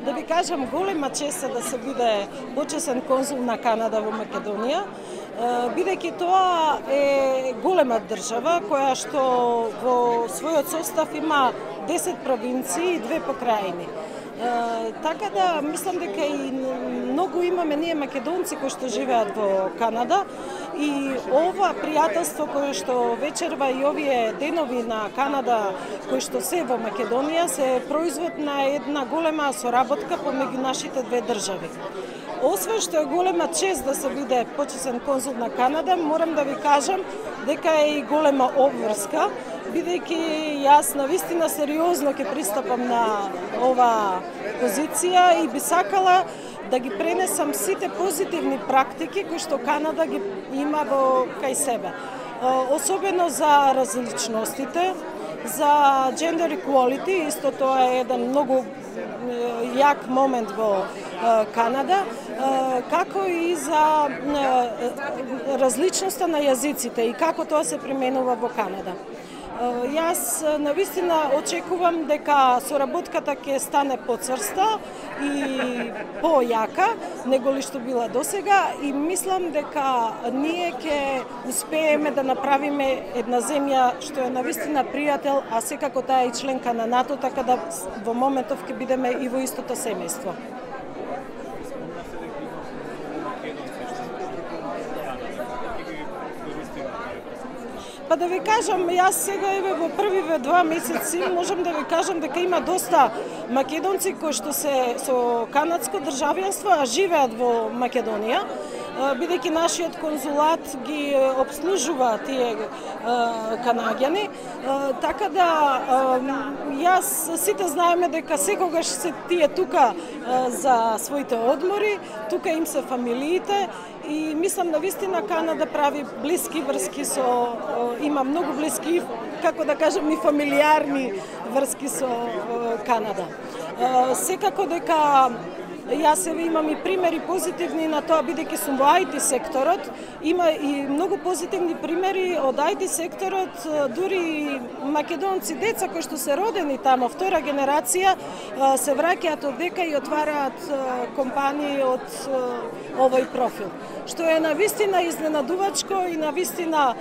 да ви кажам, голема чест да се биде почесен конзул на Канада во Македонија, бидејќи тоа е голема држава која што во својот состав има 10 провинции и 2 покрајини. Така да мислам дека и многу имаме ние македонци кои што живеат во Канада и ова пријателство кое што вечерва и овие денови на Канада кои што се во Македонија се производ на една голема соработка помеѓу нашите две држави. Освен што е голема чест да се биде почесен конзул на Канада, морам да ви кажам дека е и голема обврска, бидејќи јас навистина сериозно ќе пристапам на ова позиција и би сакала да ги пренесам сите позитивни практики кои што Канада ги има во кај себе. Особено за различностите, за gender equality, исто тоа е еден многу јак момент во Канада, како и за различноста на јазиците и како тоа се применува во Канада. Јас навистина очекувам дека соработката ќе стане поцрста и појака него ли што била досега и мислам дека ние ќе успееме да направиме една земја што е навистина пријател, а секако таа е и членка на НАТО, така да во моментов ќе бидеме и во истото семејство. Па да ви кажам, јас сега еве во првиве 2 месеци можам да ви кажам дека има доста македонци кои што се со канадско државјанство, а живеат во Македонија, бидејќи нашиот конзулат ги обслужува тие канаѓани, така да јас сите знаеме дека секогаш се тие тука за своите одмори, тука им се фамилиите и мислам навистина Канада прави блиски врски со има многу блиски, како да кажам, и фамилиарни врски со Канада. Секако дека јас имам и примери позитивни на тоа, бидејќи сум во IT секторот, има и многу позитивни примери од IT секторот, дури и македонци деца кои што се родени тамо, втора генерација, се враќаат од дека и отвараат компании од овој профил. Што е навистина изненадувачко и навистина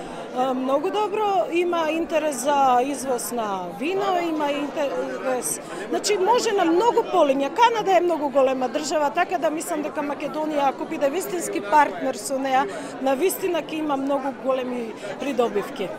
многу добро, има интерес за извоз на вино, има интерес. Значи може на многу полиња. Канада е многу голема држава, така да мислам дека Македонија, ако биде вистински партнер со неа, навистина ќе има многу големи придобивки.